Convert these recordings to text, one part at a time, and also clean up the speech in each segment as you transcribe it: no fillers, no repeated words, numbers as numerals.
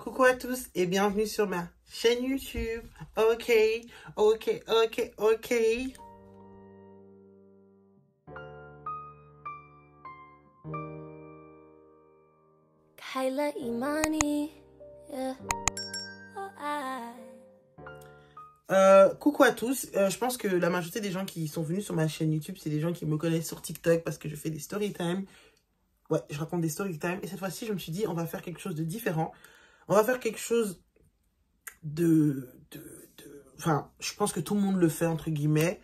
Coucou à tous et bienvenue sur ma chaîne YouTube. Ok. Kyla Imani, yeah. Coucou à tous. Je pense que la majorité des gens qui sont venus sur ma chaîne YouTube, c'est des gens qui me connaissent sur TikTok parce que je fais des story time. Ouais, je raconte des story time. Et cette fois-ci, je me suis dit, on va faire quelque chose de différent. On va faire quelque chose Enfin, je pense que tout le monde le fait, entre guillemets.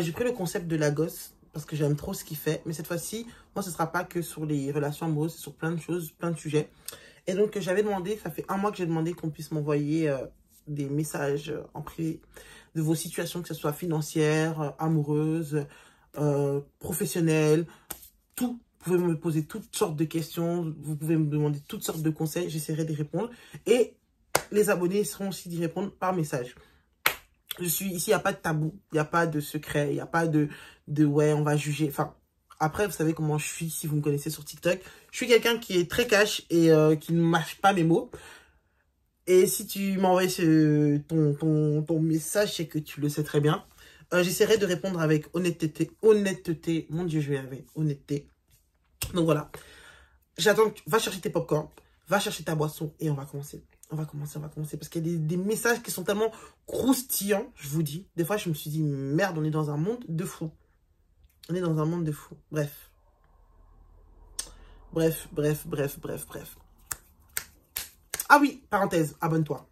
J'ai pris le concept de Lagos parce que j'aime trop ce qu'il fait. Mais cette fois-ci, moi, ce ne sera pas que sur les relations amoureuses, c'est sur plein de choses, plein de sujets. Et donc, j'avais demandé, ça fait un mois que j'ai demandé qu'on puisse m'envoyer des messages en privé de vos situations, que ce soit financières, amoureuses, professionnelles, tout. Vous pouvez me poser toutes sortes de questions, vous pouvez me demander toutes sortes de conseils, j'essaierai d'y répondre. Et les abonnés seront aussi d'y répondre par message. Ici, il n'y a pas de tabou, il n'y a pas de secret, il n'y a pas de ouais, on va juger. Enfin, après, vous savez comment je suis si vous me connaissez sur TikTok. Je suis quelqu'un qui est très cash et qui ne mâche pas mes mots. Et si tu m'envoies ton message, c'est que tu le sais très bien. J'essaierai de répondre avec honnêteté. Honnêteté, mon Dieu, je vais y arriver. Honnêteté. Donc voilà. J'attends, va chercher tes popcorn, va chercher ta boisson et on va commencer. On va commencer. Parce qu'il y a des messages qui sont tellement croustillants, je vous dis. Des fois, je me suis dit, merde, on est dans un monde de fous. On est dans un monde de fous. Bref. Ah oui, parenthèse, abonne-toi.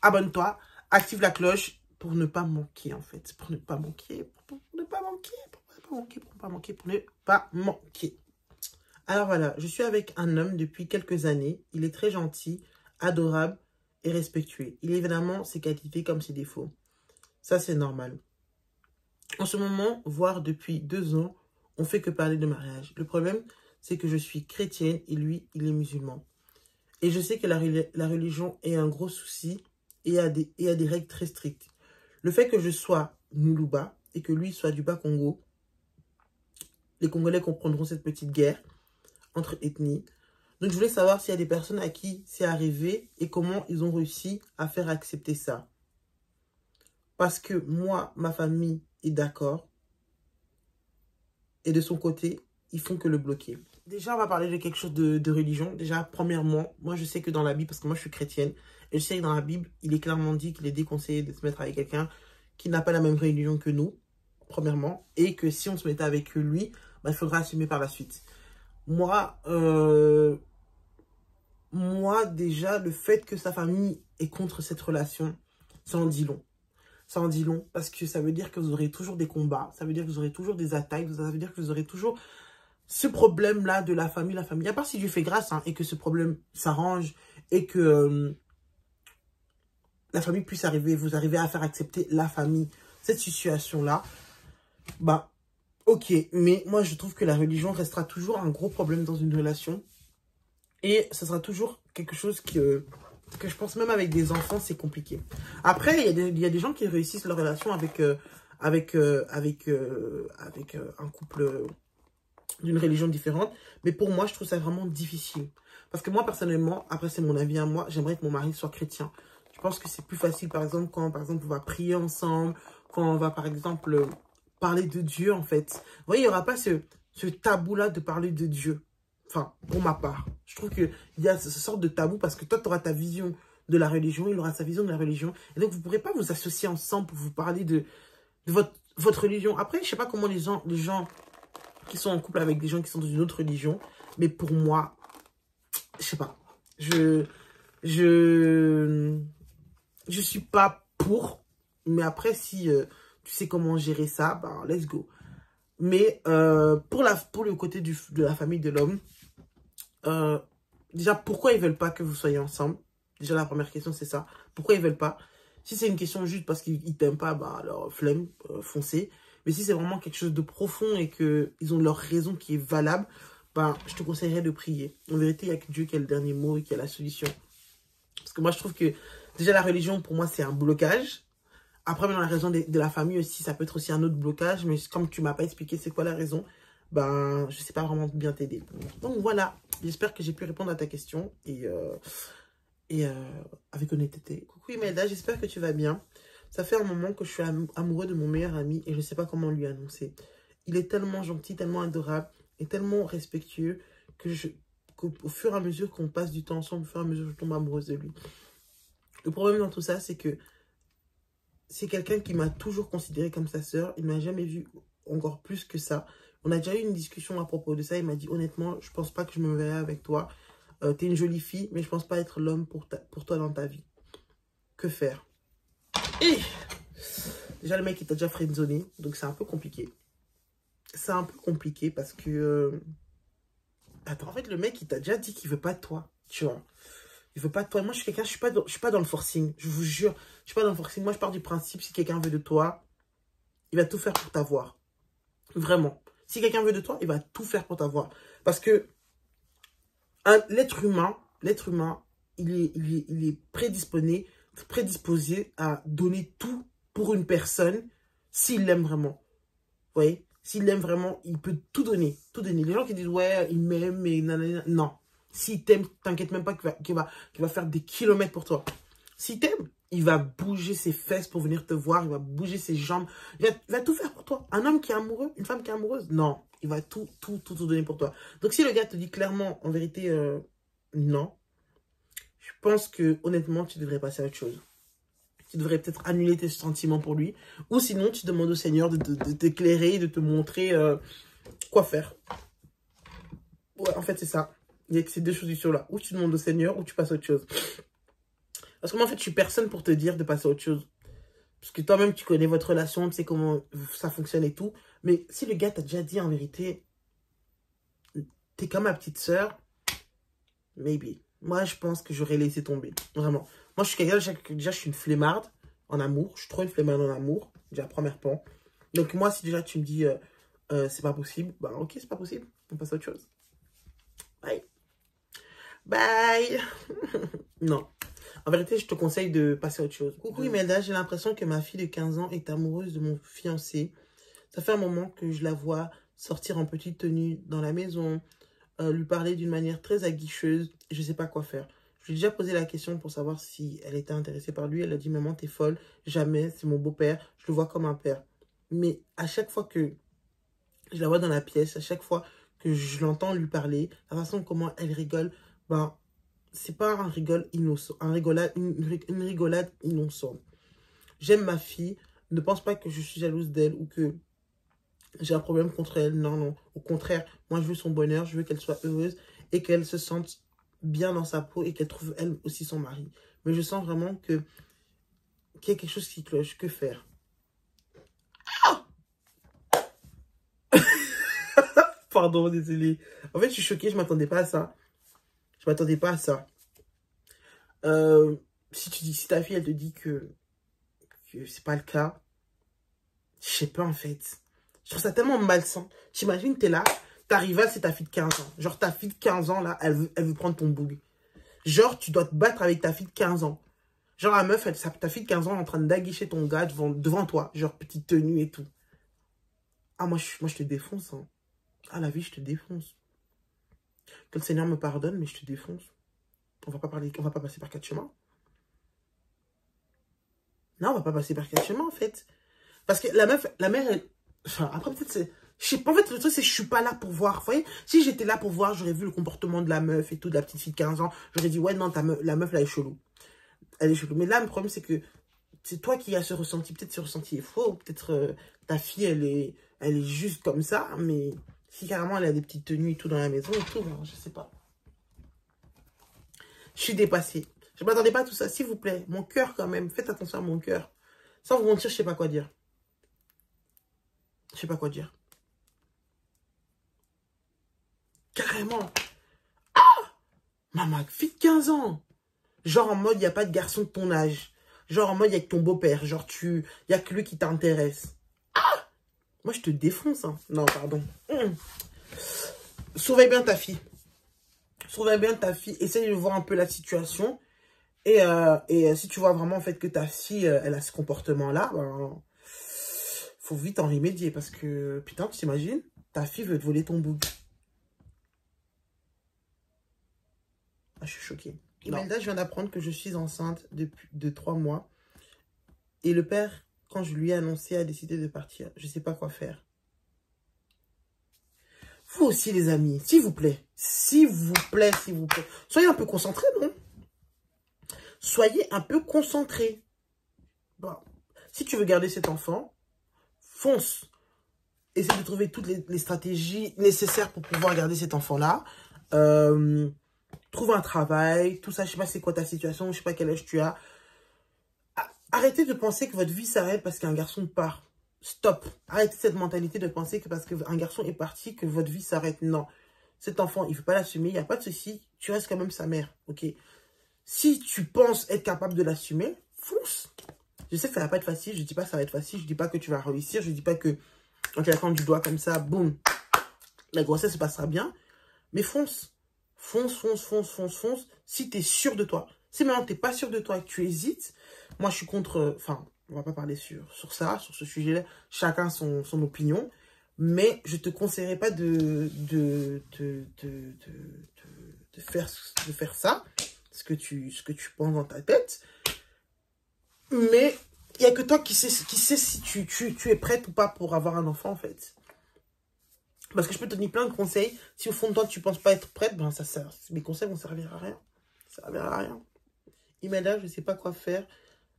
Abonne-toi, active la cloche pour ne pas manquer, en fait. Pour ne pas manquer. Alors voilà, je suis avec un homme depuis quelques années. Il est très gentil, adorable et respectueux. Il a évidemment ses qualités comme ses défauts. Ça, c'est normal. En ce moment, voire depuis 2 ans, on fait que parler de mariage. Le problème, c'est que je suis chrétienne et lui, il est musulman. Et je sais que la religion est un gros souci et a des règles très strictes. Le fait que je sois Moulouba et que lui soit du Bas-Congo, les Congolais comprendront cette petite guerre entre ethnies. Donc, je voulais savoir s'il y a des personnes à qui c'est arrivé et comment ils ont réussi à faire accepter ça. Parce que moi, ma famille est d'accord. Et de son côté, ils font que le bloquer. Déjà, on va parler de quelque chose de religion. Déjà, premièrement, moi, je sais que dans la Bible, parce que moi, je suis chrétienne, et je sais que dans la Bible, il est clairement dit qu'il est déconseillé de se mettre avec quelqu'un qui n'a pas la même religion que nous, premièrement, et que si on se mettait avec lui, bah, il faudra assumer par la suite. Moi, déjà, le fait que sa famille est contre cette relation, ça en dit long. Ça en dit long parce que ça veut dire que vous aurez toujours des combats, ça veut dire que vous aurez toujours des attaques, ça veut dire que vous aurez toujours ce problème-là de la famille. À part si Dieu fait grâce et que ce problème s'arrange et que la famille puisse vous arriver à faire accepter la famille, cette situation-là, bah, ok. Mais moi, je trouve que la religion restera toujours un gros problème dans une relation. Et ce sera toujours quelque chose que je pense même avec des enfants, c'est compliqué. Après, il y a des gens qui réussissent leur relation avec un couple d'une religion différente. Mais pour moi, je trouve ça vraiment difficile. Parce que moi, personnellement, après c'est mon avis à moi, j'aimerais que mon mari soit chrétien. Je pense que c'est plus facile, par exemple, quand par exemple, on va prier ensemble, quand on va, par exemple, parler de Dieu, en fait. Vous voyez, il n'y aura pas ce tabou-là de parler de Dieu. Enfin, pour ma part, je trouve qu'il y a ce sorte de tabou parce que toi, tu auras ta vision de la religion, il aura sa vision de la religion. Et donc, vous ne pourrez pas vous associer ensemble pour vous parler de votre religion. Après, je ne sais pas comment les gens qui sont en couple avec des gens qui sont dans une autre religion, mais pour moi, je sais pas. Je suis pas pour, mais après, si tu sais comment gérer ça, bah, let's go. Mais pour le côté de la famille de l'homme, déjà, pourquoi ils veulent pas que vous soyez ensemble? Déjà, la première question, c'est ça. Pourquoi ils veulent pas? Si c'est une question juste parce qu'ils t'aiment pas, bah, alors, flemme, foncez. Mais si c'est vraiment quelque chose de profond et qu'ils ont leur raison qui est valable, bah, je te conseillerais de prier. En vérité, il n'y a que Dieu qui a le dernier mot et qui a la solution. Parce que moi, je trouve que, déjà, la religion, pour moi, c'est un blocage. Après, dans la raison de la famille aussi, ça peut être aussi un autre blocage. Mais comme tu m'as pas expliqué c'est quoi la raison, ben, je sais pas vraiment bien t'aider. Donc voilà, j'espère que j'ai pu répondre à ta question. et avec honnêteté. Coucou Imelda, j'espère que tu vas bien. Ça fait un moment que je suis amoureux de mon meilleur ami et je ne sais pas comment lui annoncer. Il est tellement gentil, tellement adorable et tellement respectueux qu'au fur et à mesure qu'on passe du temps ensemble, au fur et à mesure que je tombe amoureuse de lui. Le problème dans tout ça, c'est que c'est quelqu'un qui m'a toujours considérée comme sa sœur. Il ne m'a jamais vu encore plus que ça. On a déjà eu une discussion à propos de ça. Il m'a dit, honnêtement, je pense pas que je me verrai avec toi. T'es une jolie fille, mais je pense pas être l'homme pour toi dans ta vie. Que faire? Et déjà, le mec, il t'a déjà friendzoné. Donc, c'est un peu compliqué. C'est un peu compliqué parce que... Attends, en fait, le mec, il t'a déjà dit qu'il veut pas de toi. Tu vois. Il veut pas de toi. Moi, je suis quelqu'un, je suis pas dans le forcing. Je vous jure, je suis pas dans le forcing. Moi, je pars du principe, si quelqu'un veut de toi, il va tout faire pour t'avoir. Vraiment. Si quelqu'un veut de toi, il va tout faire pour t'avoir. Parce que l'être humain, il est prédisposé à donner tout pour une personne s'il l'aime vraiment. Vous voyez? S'il l'aime vraiment, il peut tout donner. Tout donner. Les gens qui disent, ouais, il m'aime, mais nanana. Non. S'il t'aime, t'inquiète même pas qu'il va faire des kilomètres pour toi. S'il t'aime, il va bouger ses fesses pour venir te voir. Il va bouger ses jambes. Il va tout faire pour toi. Un homme qui est amoureux, une femme qui est amoureuse, non. Il va tout donner pour toi. Donc, si le gars te dit clairement, en vérité, non, je pense que, honnêtement, tu devrais passer à autre chose. Tu devrais peut-être annuler tes sentiments pour lui. Ou sinon, tu demandes au Seigneur de t'éclairer, de te montrer quoi faire. Ouais, en fait, c'est ça. Il y a que ces deux choses-là. Ou tu demandes au Seigneur, ou tu passes à autre chose. Parce que moi, en fait, je suis personne pour te dire de passer à autre chose. Parce que toi-même, tu connais votre relation, tu sais comment ça fonctionne et tout. Mais si le gars t'a déjà dit en vérité, t'es comme ma petite sœur, maybe. Moi, je pense que j'aurais laissé tomber. Vraiment. Moi, je suis quelqu'un, déjà, je suis une flemmarde en amour. Je suis trop une flemmarde en amour. Déjà, premier point. Donc, moi, si déjà tu me dis, c'est pas possible, bah, ok, c'est pas possible. On passe à autre chose. Bye. Bye. Non. En vérité, je te conseille de passer à autre chose. Coucou Imelda, j'ai l'impression que ma fille de 15 ans est amoureuse de mon fiancé. Ça fait un moment que je la vois sortir en petite tenue dans la maison, lui parler d'une manière très aguicheuse. Je ne sais pas quoi faire. Je lui ai déjà posé la question pour savoir si elle était intéressée par lui. Elle a dit, maman, t'es folle. Jamais, c'est mon beau-père. Je le vois comme un père. Mais à chaque fois que je la vois dans la pièce, à chaque fois que je l'entends lui parler, la façon comment elle rigole, ben, c'est pas un rigole innocent, une rigolade innocente. J'aime ma fille, ne pense pas que je suis jalouse d'elle ou que j'ai un problème contre elle. Non, non. Au contraire, moi, je veux son bonheur, je veux qu'elle soit heureuse et qu'elle se sente bien dans sa peau et qu'elle trouve elle aussi son mari. Mais je sens vraiment qu'il y a quelque chose qui cloche. Que faire? Ah! Pardon, désolé. En fait, je suis choquée, je ne m'attendais pas à ça. Je ne m'attendais pas à ça. Si ta fille, elle te dit que c'est pas le cas, je sais pas en fait. Je trouve ça tellement malsain. J'imagine, t'es là, t'arrives là, c'est ta fille de 15 ans. Genre, ta fille de 15 ans, là, elle veut prendre ton boug. Genre, tu dois te battre avec ta fille de 15 ans. Genre, la meuf, ta fille de 15 ans est en train d'aguicher ton gars devant toi. Genre, petite tenue et tout. Ah, moi, je te défonce. Hein. Ah, la vie, je te défonce. Que le Seigneur me pardonne, mais je te défonce. On va pas passer par quatre chemins. Non, on va pas passer par quatre chemins, en fait. Parce que la mère, elle... Enfin, après, peut-être c'est... Je sais pas, en fait, le truc, c'est que je suis pas là pour voir. Vous voyez, si j'étais là pour voir, j'aurais vu le comportement de la meuf et tout, de la petite fille de 15 ans. J'aurais dit, ouais, non, la meuf, là, elle est chelou. Elle est chelou. Mais là, le problème, c'est que c'est toi qui as ce ressenti. Peut-être ce ressenti est faux. Peut-être ta fille, elle est juste comme ça. Mais si carrément, elle a des petites tenues et tout dans la maison et tout, ben, je sais pas. Je suis dépassée. Je m'attendais pas à tout ça. S'il vous plaît, mon cœur, quand même. Faites attention à mon cœur. Sans vous mentir, je sais pas quoi dire. Je sais pas quoi dire. Carrément. Ah! Maman, fille de 15 ans. Genre en mode, il n'y a pas de garçon de ton âge. Genre en mode, avec ton beau-père. Genre, il n'y a que lui qui t'intéresse. Ah! Moi, je te défonce. Hein. Non, pardon. Surveille bien ta fille. Surveille bien ta fille. Essaye de voir un peu la situation. Et si tu vois vraiment en fait que ta fille, elle a ce comportement-là, ben, faut vite en remédier. Parce que, putain, tu t'imagines, ta fille veut te voler ton bout. Ah, je suis choquée. Imelda, je viens d'apprendre que je suis enceinte de 3 mois. Et le père, quand je lui ai annoncé, a décidé de partir. Je ne sais pas quoi faire. Vous aussi, les amis, s'il vous plaît. S'il vous plaît, s'il vous plaît. Soyez un peu concentrés, non? Soyez un peu concentrés. Bon. Si tu veux garder cet enfant, fonce. Essaie de trouver toutes les stratégies nécessaires pour pouvoir garder cet enfant-là. Trouve un travail, tout ça. Je ne sais pas c'est quoi ta situation, je ne sais pas quel âge tu as. Arrêtez de penser que votre vie s'arrête parce qu'un garçon part. Stop. Arrêtez cette mentalité de penser que parce qu'un garçon est parti, que votre vie s'arrête. Non. Cet enfant, il ne veut pas l'assumer, il n'y a pas de souci. Tu restes quand même sa mère, ok? Si tu penses être capable de l'assumer, fonce. Je sais que ça ne va pas être facile, je ne dis pas que ça va être facile, je ne dis pas que tu vas réussir, je ne dis pas que en claquant du doigt comme ça, boum, la grossesse se passera bien. Mais fonce. Fonce, fonce, fonce, fonce, fonce. Si tu es sûr de toi. Si maintenant tu n'es pas sûr de toi et que tu hésites, moi je suis contre... Enfin, on va pas parler sur ça, sur ce sujet-là. Chacun son opinion. Mais je te conseillerais pas de faire ça. Ce que tu penses dans ta tête. Mais il n'y a que toi qui sais si tu es prête ou pas pour avoir un enfant, en fait. Parce que je peux te donner plein de conseils. Si au fond de toi, tu ne penses pas être prête, ben ça sert. Mes conseils vont servir à rien. Ça servira à rien. Imelda, je ne sais pas quoi faire.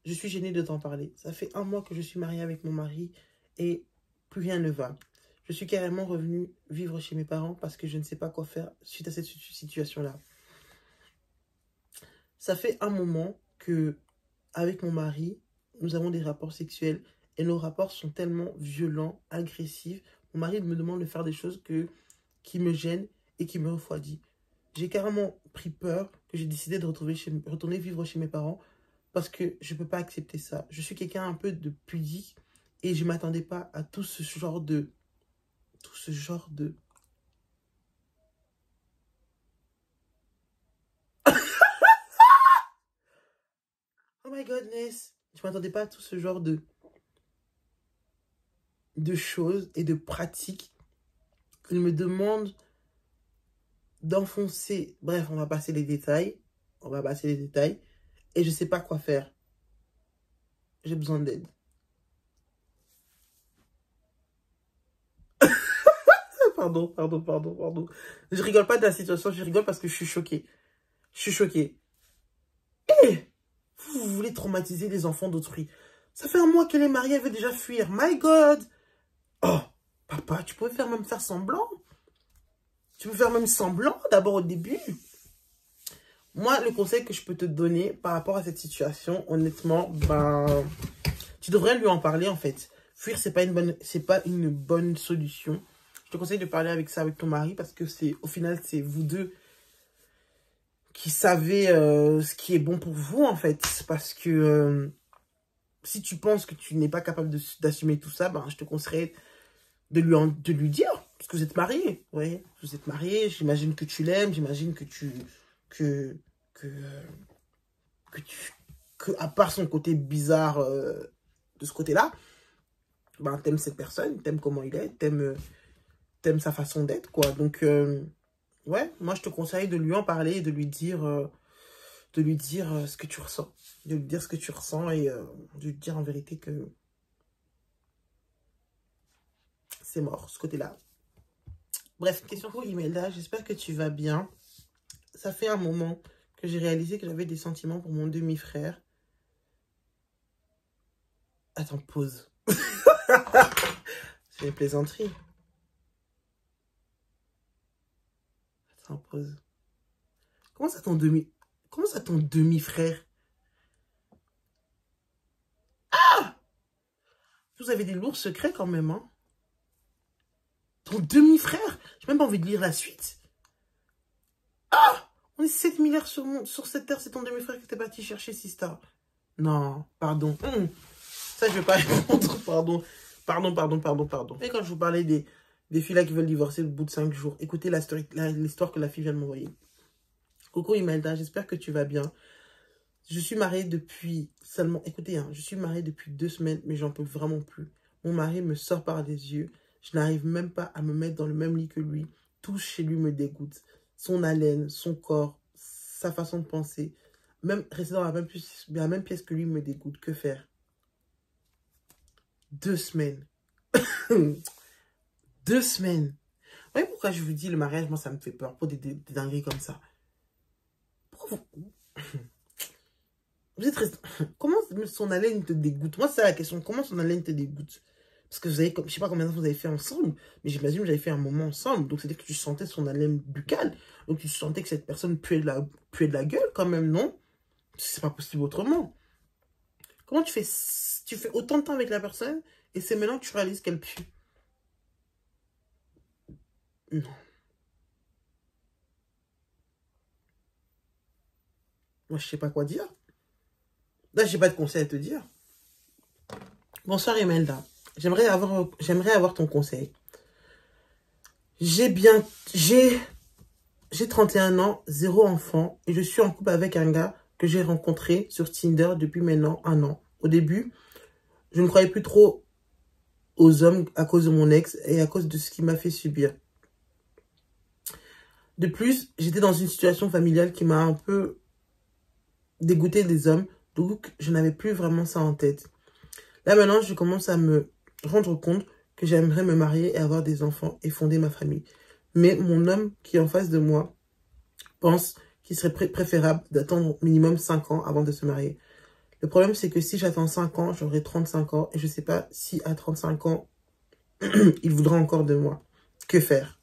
Je suis gênée de t'en parler. Ça fait 1 mois que je suis mariée avec mon mari et plus rien ne va. Je suis carrément revenue vivre chez mes parents parce que je ne sais pas quoi faire suite à cette situation-là. Ça fait un moment que, avec mon mari, nous avons des rapports sexuels et nos rapports sont tellement violents, agressifs. Mon mari me demande de faire des choses qui me gênent et qui me refroidissent. J'ai carrément pris peur que j'ai décidé de retourner vivre chez mes parents parce que je ne peux pas accepter ça. Je suis quelqu'un un peu de pudique et je ne m'attendais pas à tout ce genre de... Oh my goodness! Je ne m'attendais pas à tout ce genre de choses et de pratiques. Il me demande d'enfoncer. Bref, on va passer les détails. Et je ne sais pas quoi faire. J'ai besoin d'aide. Pardon. Je rigole pas de la situation, je rigole parce que je suis choquée. Eh, vous voulez traumatiser les enfants d'autrui. Ça fait 1 mois qu'elle est mariée, elle veut déjà fuir. My God! Oh, papa, tu peux même faire semblant. Tu peux faire même semblant d'abord au début. Moi, le conseil que je peux te donner par rapport à cette situation, honnêtement, ben, tu devrais lui en parler en fait. Fuir, c'est pas une bonne solution. Je te conseille de parler avec ton mari parce que au final, c'est vous deux qui savez ce qui est bon pour vous en fait. Parce que si tu penses que tu n'es pas capable d'assumer tout ça, ben, je te conseillerais de lui dire. Parce que vous êtes mariés. Ouais, vous êtes mariés. J'imagine que tu l'aimes. J'imagine que à part son côté bizarre de ce côté-là, ben, t'aimes cette personne, t'aimes comment il est, t'aimes sa façon d'être, quoi. Donc, ouais, moi, je te conseille de lui en parler et de lui dire ce que tu ressens. De lui dire ce que tu ressens et de lui dire en vérité que c'est mort, ce côté-là. Bref, question pour Imelda, j'espère que tu vas bien. Ça fait un moment que j'ai réalisé que j'avais des sentiments pour mon demi-frère. Attends, pause. C'est une plaisanterie. Attends, pause. Comment ça ton demi-frère? Ah! Vous avez des lourds secrets quand même, hein? Ton demi-frère? J'ai même pas envie de lire la suite. Ah! On est 7 milliards sur cette terre, c'est ton demi-frère que t'es parti chercher, Sista. Non, pardon. Ça, je vais pas répondre, pardon. Et quand je vous parlais des filles là qui veulent divorcer au bout de 5 jours, écoutez l'histoire que la fille vient de m'envoyer. Coucou Imelda, j'espère que tu vas bien. Je suis mariée depuis seulement... Écoutez, hein, je suis mariée depuis 2 semaines, mais j'en peux vraiment plus. Mon mari me sort par les yeux. Je n'arrive même pas à me mettre dans le même lit que lui. Tout chez lui me dégoûte. Son haleine, son corps, sa façon de penser. Même rester dans la même pièce que lui me dégoûte. Que faire? 2 semaines. 2 semaines. Vous voyez pourquoi je vous dis le mariage, moi, ça me fait peur. Pour des dingueries comme ça. Pourquoi vous êtes resté... Comment son haleine te dégoûte? Moi, c'est la question. Comment son haleine te dégoûte? Parce que vous avez, je sais pas combien de temps vous avez fait ensemble, mais j'imagine que vous avez fait un moment ensemble. Donc, c'est-à-dire que tu sentais son haleine buccale. Donc, tu sentais que cette personne puait de la gueule quand même, non? C'est pas possible autrement. Comment tu fais autant de temps avec la personne et c'est maintenant que tu réalises qu'elle pue? Non. Moi, je sais pas quoi dire. Là, j'ai pas de conseil à te dire. Bonsoir, Imelda. J'aimerais avoir ton conseil. J'ai 31 ans, 0 enfant, et je suis en couple avec un gars que j'ai rencontré sur Tinder depuis maintenant 1 an. Au début, je ne croyais plus trop aux hommes à cause de mon ex et à cause de ce qu'il m'a fait subir. De plus, j'étais dans une situation familiale qui m'a un peu dégoûté des hommes, donc je n'avais plus vraiment ça en tête. Là maintenant, je commence à me rendre compte que j'aimerais me marier et avoir des enfants et fonder ma famille. Mais mon homme qui est en face de moi pense qu'il serait préférable d'attendre minimum 5 ans avant de se marier. Le problème, c'est que si j'attends 5 ans, j'aurai 35 ans et je ne sais pas si à 35 ans, il voudra encore de moi. Que faire?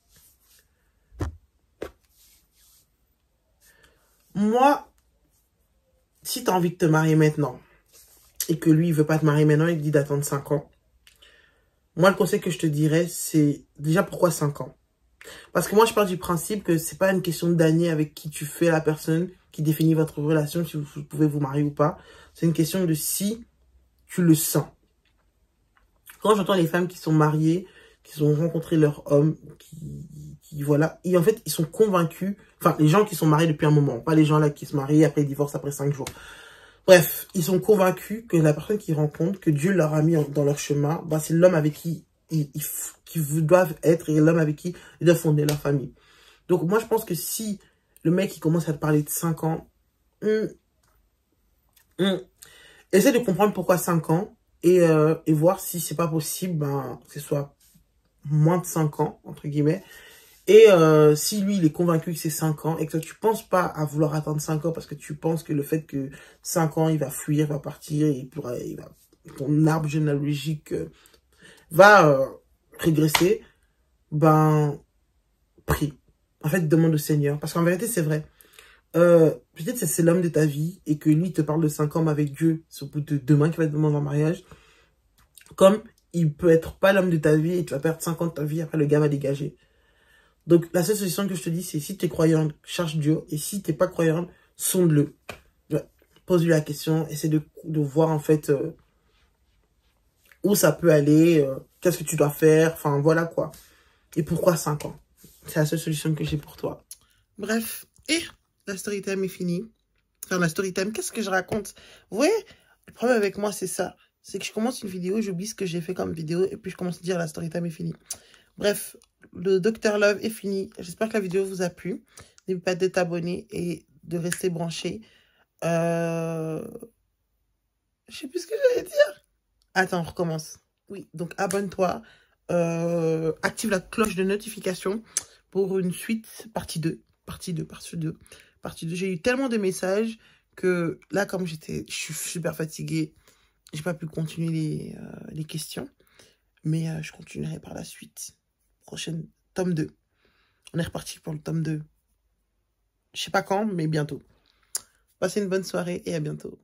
Moi, si tu as envie de te marier maintenant et que lui, il veut pas te marier maintenant, il te dit d'attendre 5 ans. Moi, le conseil que je te dirais, c'est déjà pourquoi 5 ans? Parce que moi, je pars du principe que c'est pas une question d'année avec qui tu fais la personne qui définit votre relation, si vous pouvez vous marier ou pas. C'est une question de si tu le sens. Quand j'entends les femmes qui sont mariées, qui ont rencontré leur homme, qui voilà, et en fait, ils sont convaincus, enfin, les gens qui sont mariés depuis un moment, pas les gens là qui se marient après ils divorcent après 5 jours. Bref, ils sont convaincus que la personne qu'ils rencontrent, que Dieu leur a mis dans leur chemin, bah, c'est l'homme avec qui ils doivent être et l'homme avec qui ils doivent fonder leur famille. Donc, moi, je pense que si le mec, il commence à te parler de 5 ans, essaie de comprendre pourquoi 5 ans et voir si c'est pas possible, ben, que ce soit moins de 5 ans, entre guillemets. Et si lui, il est convaincu que c'est 5 ans et que toi, tu penses pas à vouloir attendre 5 ans parce que tu penses que le fait que 5 ans, il va fuir, va partir, ton arbre généalogique va régresser, ben, prie. En fait, demande au Seigneur. Parce qu'en vérité, c'est vrai. Peut-être que c'est l'homme de ta vie et que lui, il te parle de 5 ans, mais avec Dieu, c'est au bout de demain qu'il va te demander en mariage. Comme il peut être pas l'homme de ta vie et tu vas perdre 5 ans de ta vie, après le gars va dégager. Donc, la seule solution que je te dis, c'est si tu es croyante, cherche Dieu. Et si tu n'es pas croyante, sonde-le. Pose-lui la question. Essaie de voir, en fait, où ça peut aller. Qu'est-ce que tu dois faire. Enfin, voilà quoi. Et pourquoi 5 ans? C'est la seule solution que j'ai pour toi. Bref. Et la story time est finie. Enfin, la story time, qu'est-ce que je raconte? Vous voyez, le problème avec moi, c'est ça. C'est que je commence une vidéo, j'oublie ce que j'ai fait comme vidéo. Et puis, je commence à dire la story time est finie. Bref, le Dr Love est fini. J'espère que la vidéo vous a plu. N'oubliez pas d'être abonné et de rester branché. Je sais plus ce que j'allais dire. Attends, on recommence. Oui, donc abonne-toi. Active la cloche de notification pour une suite, partie 2. Partie 2. J'ai eu tellement de messages que là, comme je suis super fatiguée, j'ai pas pu continuer les questions. Mais je continuerai par la suite. Prochaine, tome 2. On est reparti pour le tome 2. Je sais pas quand, mais bientôt. Passez une bonne soirée et à bientôt.